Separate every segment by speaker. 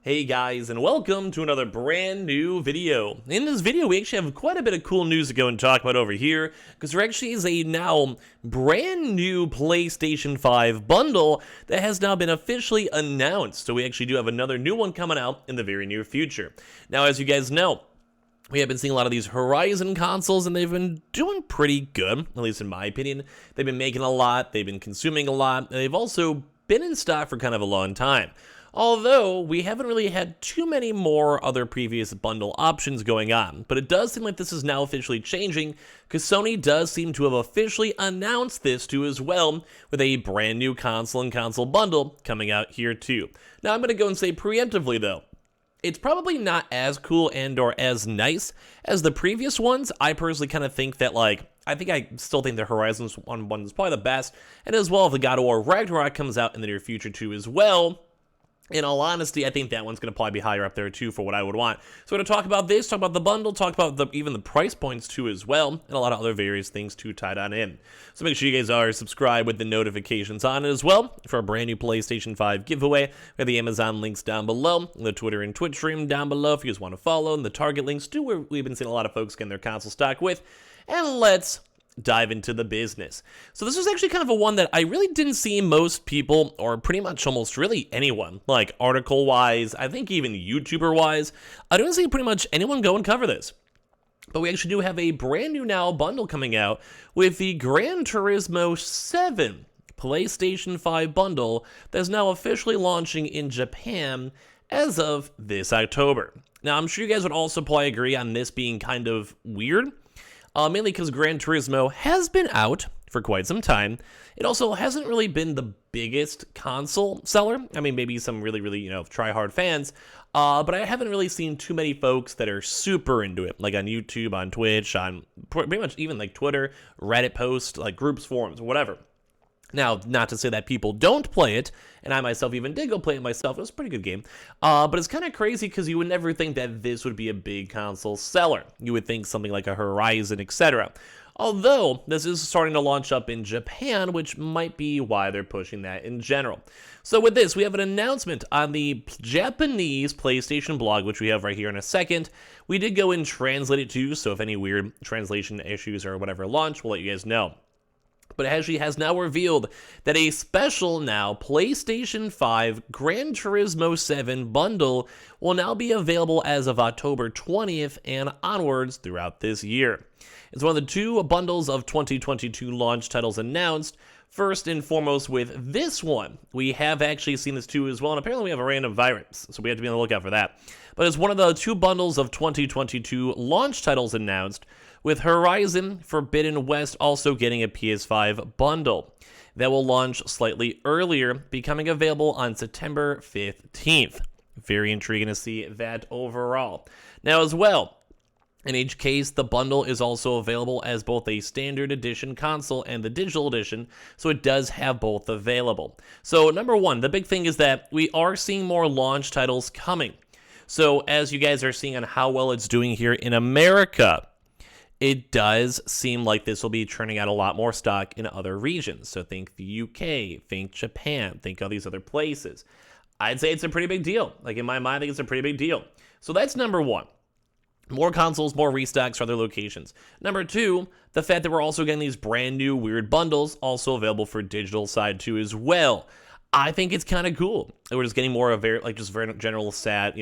Speaker 1: Hey guys, and welcome to another brand new video. In this video, we actually have quite a bit of cool news to go and talk about over here, because there actually is a now brand new PlayStation 5 bundle that has now been officially announced. So we actually do have another new one coming out in the very near future. Now, as you guys know, we have been seeing a lot of these Horizon consoles, and they've been doing pretty good, at least in my opinion. They've been making a lot, they've been consuming a lot, and they've also been in stock for kind of a long time. Although, we haven't really had too many more other previous bundle options going on. But it does seem like this is now officially changing, because Sony does seem to have officially announced this too as well, with a brand new console and console bundle coming out here too. Now, I'm going to go and say preemptively though, it's probably not as cool and or as nice as the previous ones. I personally kind of think that, I still think the Horizon one is probably the best, and as well if the God of War Ragnarok comes out in the near future too as well. In all honesty, I think that one's going to probably be higher up there too for what I would want. So we're going to talk about this, talk about the bundle, talk about even the price points too as well, and a lot of other various things too tied on in. So make sure you guys are subscribed with the notifications on it as well for a brand new PlayStation 5 giveaway. We have the Amazon links down below, the Twitter and Twitch stream down below if you guys want to follow, and the Target links too, where we've been seeing a lot of folks getting their console stock with. And let's dive into the business. So this was actually kind of a one that I really didn't see most people, or pretty much almost really anyone, like article wise, I think even YouTuber wise, I don't see pretty much anyone go and cover this. But we actually do have a brand new now bundle coming out with the Gran Turismo 7 PlayStation 5 bundle that's now officially launching in Japan as of this October. Now I'm sure you guys would also probably agree on this being kind of weird. Mainly because Gran Turismo has been out for quite some time. It also hasn't really been the biggest console seller. I mean, maybe some really, try-hard fans. But I haven't really seen too many folks that are super into it, like on YouTube, on Twitch, on pretty much even like Twitter, Reddit posts, like groups, forums, whatever. Now, not to say that people don't play it, and I myself even did go play it myself. It was a pretty good game. But it's kind of crazy because you would never think that this would be a big console seller. You would think something like a Horizon, etc. Although, this is starting to launch up in Japan, which might be why they're pushing that in general. So with this, we have an announcement on the Japanese PlayStation blog, which we have right here in a second. We did go and translate it too, so if any weird translation issues or whatever launch, we'll let you guys know. But it actually has now revealed that a special now PlayStation 5 Gran Turismo 7 bundle will now be available as of October 20th and onwards throughout this year. It's one of the two bundles of 2022 launch titles announced. First and foremost with this one, we have actually seen this too as well, and apparently we have a random virus, so we have to be on the lookout for that. But it's one of the two bundles of 2022 launch titles announced, with Horizon Forbidden West also getting a PS5 bundle that will launch slightly earlier, becoming available on September 15th. Very intriguing to see that overall. Now as well, in each case, the bundle is also available as both a standard edition console and the digital edition, so it does have both available. So number one, the big thing is that we are seeing more launch titles coming. So as you guys are seeing on how well it's doing here in America, it does seem like this will be churning out a lot more stock in other regions. So think the UK, think Japan, think all these other places. I'd say it's a pretty big deal. Like in my mind, I think it's a pretty big deal. So that's number one. More consoles, more restocks for other locations. Number two, the fact that we're also getting these brand new weird bundles also available for digital side too as well. I think it's kind of cool. We're just getting more of very general side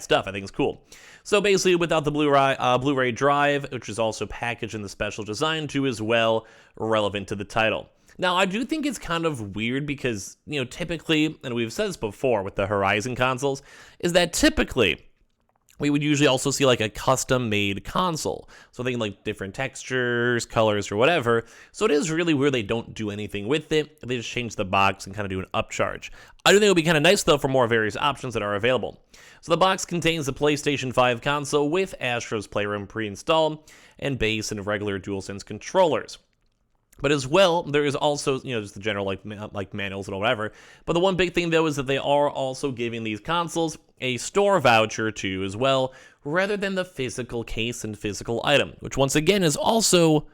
Speaker 1: stuff. I think it's cool. So basically, without the Blu-ray drive, which is also packaged in the special design too as well, relevant to the title. Now, I do think it's kind of weird because, typically, and we've said this before with the Horizon consoles, is that typically we would usually also see like a custom-made console. So thinking like different textures, colors, or whatever. So it is really weird they don't do anything with it. They just change the box and kind of do an upcharge. I do think it would be kind of nice, though, for more various options that are available. So the box contains the PlayStation 5 console with Astro's Playroom pre-installed and base and regular DualSense controllers. But as well, there is also, just the general like manuals and whatever. But the one big thing, though, is that they are also giving these consoles a store voucher too as well, rather than the physical case and physical item, which once again is also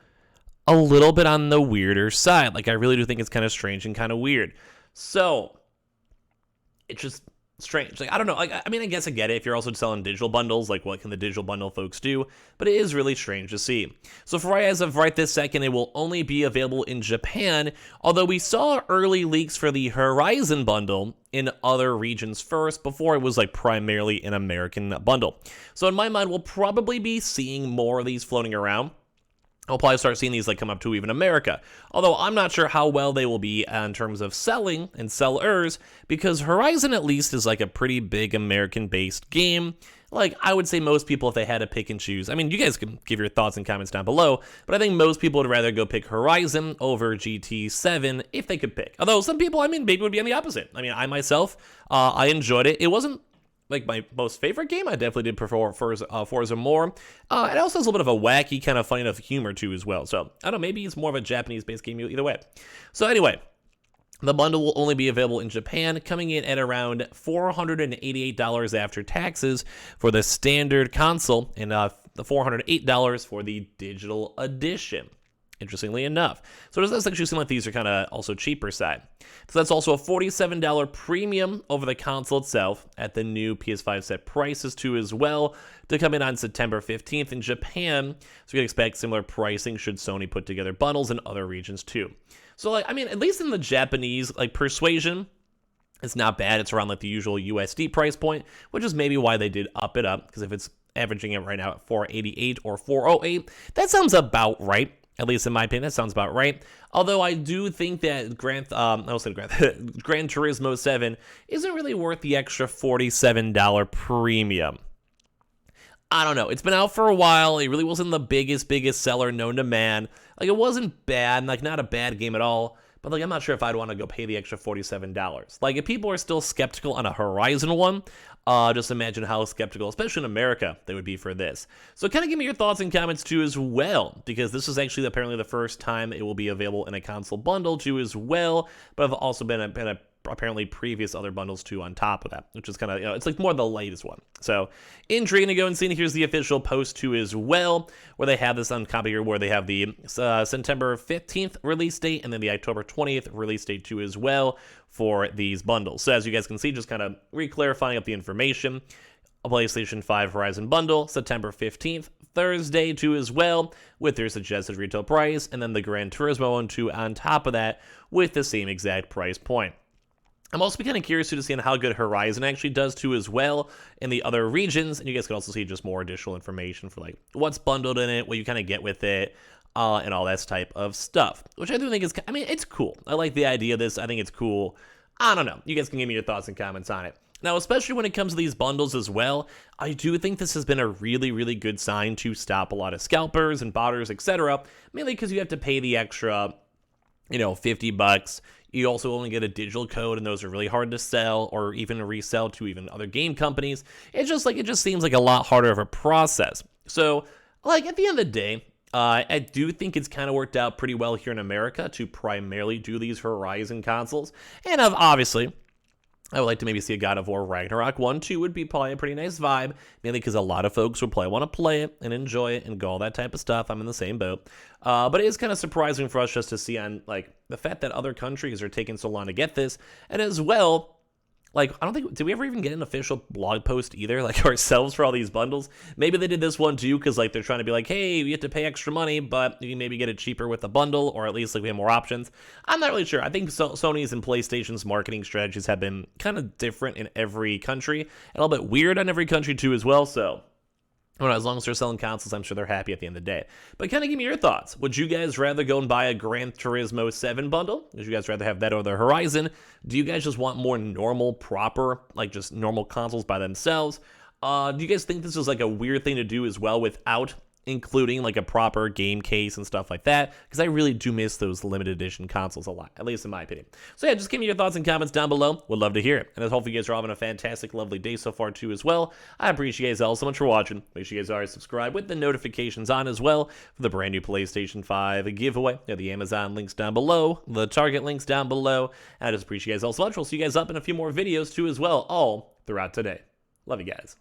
Speaker 1: a little bit on the weirder side. Like, I really do think it's kind of strange and kind of weird. So, it just, strange. Like, I don't know. Like, I mean, I guess I get it. If you're also selling digital bundles, like, what can the digital bundle folks do? But it is really strange to see. So for as of right this second, it will only be available in Japan, although we saw early leaks for the Horizon bundle in other regions first, before it was like primarily an American bundle. So in my mind, we'll probably be seeing more of these floating around. I'll probably start seeing these like come up to even America. Although I'm not sure how well they will be in terms of selling and sellers, because Horizon at least is like a pretty big American-based game. Like, I would say most people, if they had to pick and choose, I mean, you guys can give your thoughts and comments down below, but I think most people would rather go pick Horizon over GT7 if they could pick. Although some people, I mean, maybe would be on the opposite. I mean, I myself, I enjoyed it. It wasn't like my most favorite game. I definitely did prefer Forza more. It also has a little bit of a wacky, kind of funny enough humor too as well. So, I don't know, maybe it's more of a Japanese-based game either way. So anyway, the bundle will only be available in Japan, coming in at around $488 after taxes for the standard console, and the $408 for the digital edition, interestingly enough. So it does actually seem like these are kind of also cheaper side. So that's also a $47 premium over the console itself at the new PS5 set prices too as well, to come in on September 15th in Japan. So we can expect similar pricing should Sony put together bundles in other regions too. So, like, I mean, at least in the Japanese, like, persuasion, it's not bad. It's around, like, the usual USD price point, which is maybe why they did up it up, because if it's averaging it right now at 488 or 408, that sounds about right. At least in my opinion, that sounds about right. Although I do think that Gran Turismo 7 isn't really worth the extra $47 premium. I don't know. It's been out for a while. It really wasn't the biggest seller known to man. Like, it wasn't bad, like, not a bad game at all. But, like, I'm not sure if I'd want to go pay the extra $47. Like, if people are still skeptical on a Horizon one, just imagine how skeptical, especially in America, they would be for this. So kind of give me your thoughts and comments too as well, because this is actually apparently the first time it will be available in a console bundle too as well. But I've also been apparently previous other bundles too on top of that, which is kind of, you know, it's like more the latest one. So intriguing to go and see. Here's the official post too as well, where they have this on copy here, where they have the September 15th release date and then the October 20th release date too as well for these bundles. So as you guys can see, just kind of re-clarifying up the information. A PlayStation 5 Horizon bundle, September 15th, Thursday too as well, with their suggested retail price, and then the Gran Turismo one too on top of that with the same exact price point. I'm also kind of curious to see how good Horizon actually does too as well in the other regions, and you guys can also see just more additional information for like what's bundled in it, what you kind of get with it, and all that type of stuff, which I do think is, I mean, it's cool. I like the idea of this. I think it's cool. I don't know. You guys can give me your thoughts and comments on it. Now, especially when it comes to these bundles as well, I do think this has been a really good sign to stop a lot of scalpers and botters, etc. Mainly because you have to pay the extra, you know, $50. You also only get a digital code, and those are really hard to sell or even resell to even other game companies. It's just like, it just seems like a lot harder of a process. So, like, at the end of the day, I do think it's kind of worked out pretty well here in America to primarily do these Horizon consoles. And obviously, I would like to maybe see a God of War Ragnarok 1, 2 would be probably a pretty nice vibe, mainly because a lot of folks would probably want to play it and enjoy it and go all that type of stuff. I'm in the same boat. But it is kind of surprising for us just to see on, like, the fact that other countries are taking so long to get this, and as well, like, I don't think, did we ever even get an official blog post either, like, ourselves for all these bundles? Maybe they did this one too, because, like, they're trying to be like, hey, you have to pay extra money, but you can maybe get it cheaper with a bundle, or at least, like, we have more options. I'm not really sure. I think Sony's and PlayStation's marketing strategies have been kind of different in every country, and a little bit weird on every country too as well, so well, as long as they're selling consoles, I'm sure they're happy at the end of the day. But kind of give me your thoughts. Would you guys rather go and buy a Gran Turismo 7 bundle? Would you guys rather have that over the Horizon? Do you guys just want more normal, proper, like just normal consoles by themselves? Do you guys think this is like a weird thing to do as well without including like a proper game case and stuff like that? Because I really do miss those limited edition consoles a lot, at least in my opinion. So yeah, just give me your thoughts and comments down below. Would love to hear it. And as hopefully you guys are having a fantastic, lovely day so far too as well. I appreciate you guys all so much for watching. Make sure you guys are subscribed with the notifications on as well for the brand new PlayStation 5 giveaway. The Amazon links down below, the Target links down below. And I just appreciate you guys all so much. We'll see you guys up in a few more videos too as well, all throughout today. Love you guys.